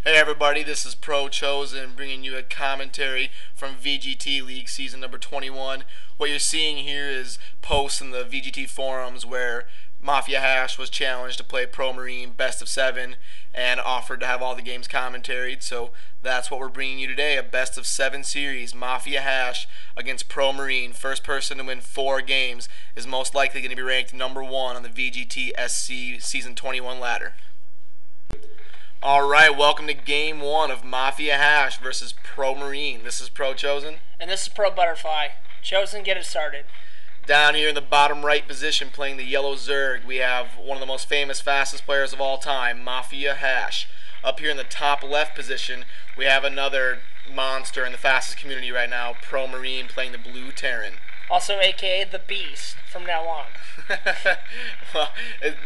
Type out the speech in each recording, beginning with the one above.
Hey everybody, this is Pro Chosen bringing you a commentary from VGT League Season number 21. What you're seeing here is posts in the VGT forums where MaFia.HasH was challenged to play Pro Marine Best of 7 and offered to have all the games commentaried. So that's what we're bringing you today, a Best of 7 series, MaFia.HasH against Pro Marine. First person to win 4 games is most likely going to be ranked number 1 on the VGT SC Season 21 ladder. Alright, welcome to Game 1 of MaFia.HasH versus Pro Marine. This is Pro Chosen. And this is Pro Butterfly. Chosen, get it started. Down here in the bottom right position playing the yellow Zerg, we have one of the most famous, fastest players of all time, MaFia.HasH. Up here in the top left position, we have another monster in the fastest community right now, Pro Marine playing the blue Terran. Also, a.k.a. the Beast, from now on. Well,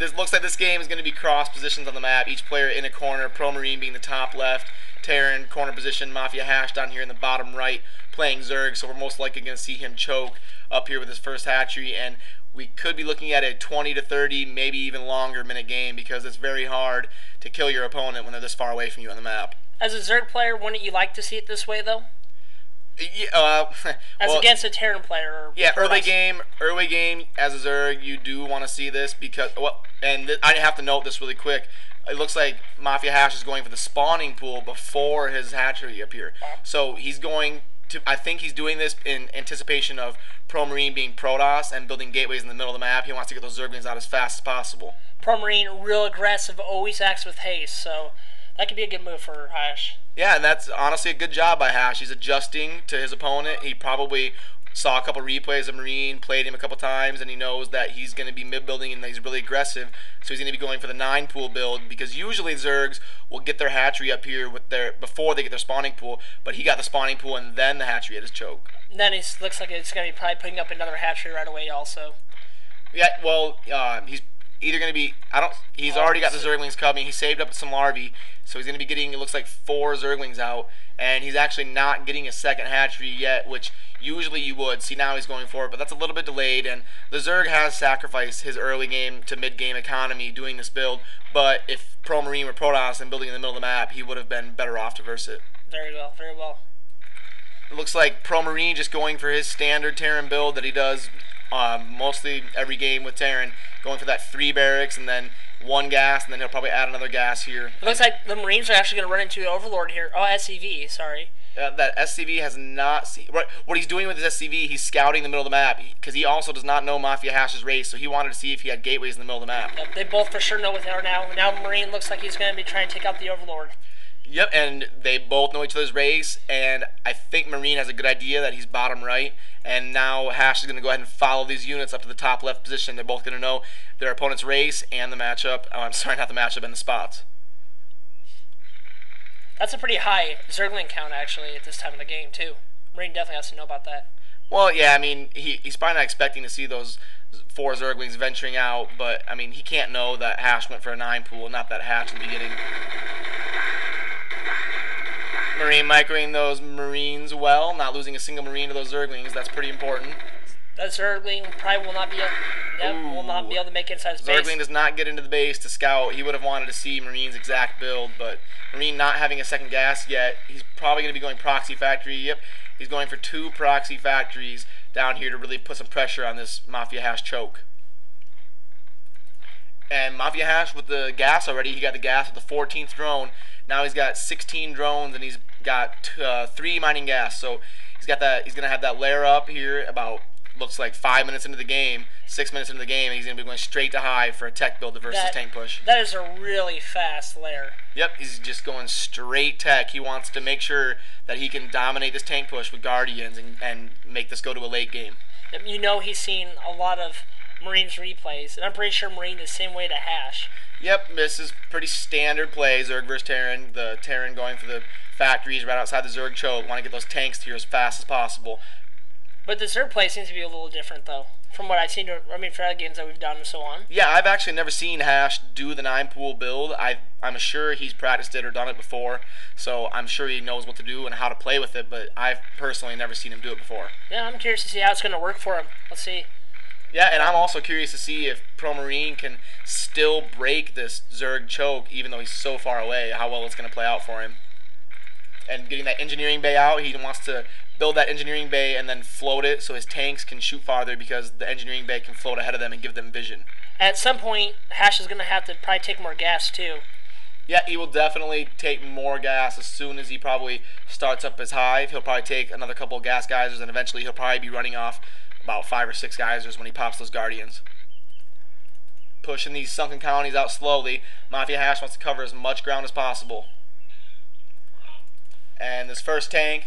this looks like this game is going to be cross positions on the map. Each player in a corner, Pro Marine being the top left, Terran corner position, MaFia.HasH down here in the bottom right playing Zerg, so we're most likely going to see him choke up here with his first hatchery, and we could be looking at a 20 to 30, maybe even longer minute game because it's very hard to kill your opponent when they're this far away from you on the map. As a Zerg player, wouldn't you like to see it this way, though? Yeah, as against a Terran player. Or yeah, early game as a Zerg, you do want to see this because, I have to note this really quick. It looks like MaFia.HasH is going for the spawning pool before his hatchery up here. Wow. So he's going to, I think he's doing this in anticipation of Pro Marine being Protoss and building gateways in the middle of the map. He wants to get those Zerglings out as fast as possible. Pro Marine, real aggressive, always acts with haste, so that could be a good move for HasH. Yeah, and that's honestly a good job by HasH. He's adjusting to his opponent. He probably saw a couple replays of Marine, played him a couple times, and he knows that he's going to be mid-building and that he's really aggressive. So he's going to be going for the 9-pool build because usually Zergs will get their hatchery up here with before they get their spawning pool, but he got the spawning pool and then the hatchery at his choke. And then it looks like it's going to be probably putting up another hatchery right away also. Yeah, well, he's either going to be, he's already got the Zerglings coming. He saved up some larvae, so he's going to be getting, it looks like 4 Zerglings out, and he's actually not getting a second hatchery yet, which usually you would. See, now he's going for it, but that's a little bit delayed, and the Zerg has sacrificed his early game to mid-game economy doing this build, but if Pro Marine were Protoss and building in the middle of the map, he would have been better off to verse it. Very well, very well. It looks like Pro Marine just going for his standard Terran build that he does mostly every game with Terran, going for that 3 barracks and then 1 gas, and then he'll probably add another gas here. It looks like the Marines are actually going to run into an Overlord here. Oh, SCV, sorry. That SCV has not seen what he's doing with his SCV. He's scouting the middle of the map because he also does not know MaFia.HasH's race, so he wanted to see if he had gateways in the middle of the map. Yep, they both for sure know what they are now. Now Marine looks like he's going to be trying to take out the Overlord. Yep, and they both know each other's race, and I think Marine has a good idea that he's bottom right, and now HasH is going to go ahead and follow these units up to the top left position. They're both going to know their opponent's race and the matchup. Oh, I'm sorry, not the matchup, and the spots. That's a pretty high Zergling count, actually, at this time of the game, too. Marine definitely has to know about that. Well, yeah, I mean, he's probably not expecting to see those 4 Zerglings venturing out, but, I mean, he can't know that HasH went for a 9-pool, not that HasH in the beginning. Marine microing those Marines well, not losing a single Marine to those Zerglings. That's pretty important. That Zergling probably will not be able to make it inside his base. Zergling does not get into the base to scout. He would have wanted to see Marine's exact build, but Marine not having a second gas yet, he's probably going to be going proxy factory. Yep, he's going for 2 proxy factories down here to really put some pressure on this MaFia.HasH choke. And MaFia.HasH with the gas already, he got the gas with the 14th drone. Now he's got 16 drones and he's got 3 mining gas. So he's got that. He's gonna have that layer up here about, looks like 5 minutes into the game, 6 minutes into the game, and he's gonna be going straight to high for a tech build versus tank push. That is a really fast layer. Yep, he's just going straight tech. He wants to make sure that he can dominate this tank push with Guardians and make this go to a late game. You know he's seen a lot of Marines replays, and I'm pretty sure Marine is the same way to HasH. Yep, this is pretty standard play, Zerg versus Terran. The Terran going for the factories right outside the Zerg choke. Want to get those tanks to here as fast as possible. But the Zerg play seems to be a little different, though, from what I've seen. I mean, for other games that we've done and so on. Yeah, I've actually never seen HasH do the 9-pool build. I'm sure he's practiced it or done it before, so I'm sure he knows what to do and how to play with it, but I've personally never seen him do it before. Yeah, I'm curious to see how it's going to work for him. Let's see. Yeah, and I'm also curious to see if Pro Marine can still break this Zerg choke, even though he's so far away, how well it's going to play out for him. And getting that engineering bay out, he wants to build that engineering bay and then float it so his tanks can shoot farther because the engineering bay can float ahead of them and give them vision. At some point, Hash is going to have to probably take more gas too. Yeah, he will definitely take more gas as soon as he probably starts up his hive. He'll probably take another couple of gas geysers, and eventually he'll probably be running off about 5 or 6 geysers when he pops those guardians. Pushing these sunken colonies out slowly. MaFia.HasH wants to cover as much ground as possible. And this first tank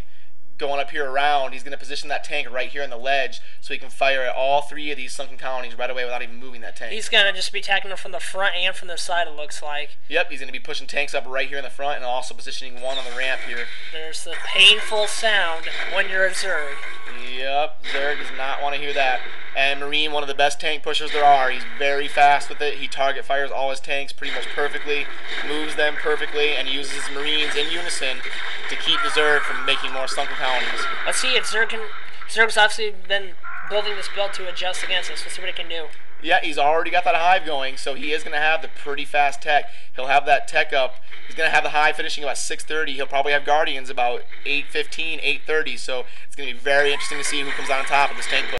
going up here around, he's going to position that tank right here on the ledge so he can fire at all 3 of these sunken colonies right away without even moving that tank. He's going to just be attacking them from the front and from the side, it looks like. Yep, he's going to be pushing tanks up right here in the front and also positioning one on the ramp here. There's the painful sound when you're a Zerg. Yep, Zerg does not want to hear that. And Marine, one of the best tank pushers there are. He's very fast with it. He target fires all his tanks pretty much perfectly, moves them perfectly, and uses his Marines in unison to keep the Zerg from making more sunken colonies. Let's see if Zerg's obviously been building this build to adjust against this. Let's see what it can do. Yeah, he's already got that hive going, so he is going to have the pretty fast tech. He'll have that tech up. He's going to have the hive finishing about 6:30. He'll probably have Guardians about 8:15, 8:30, so it's going to be very interesting to see who comes on top of this tank push.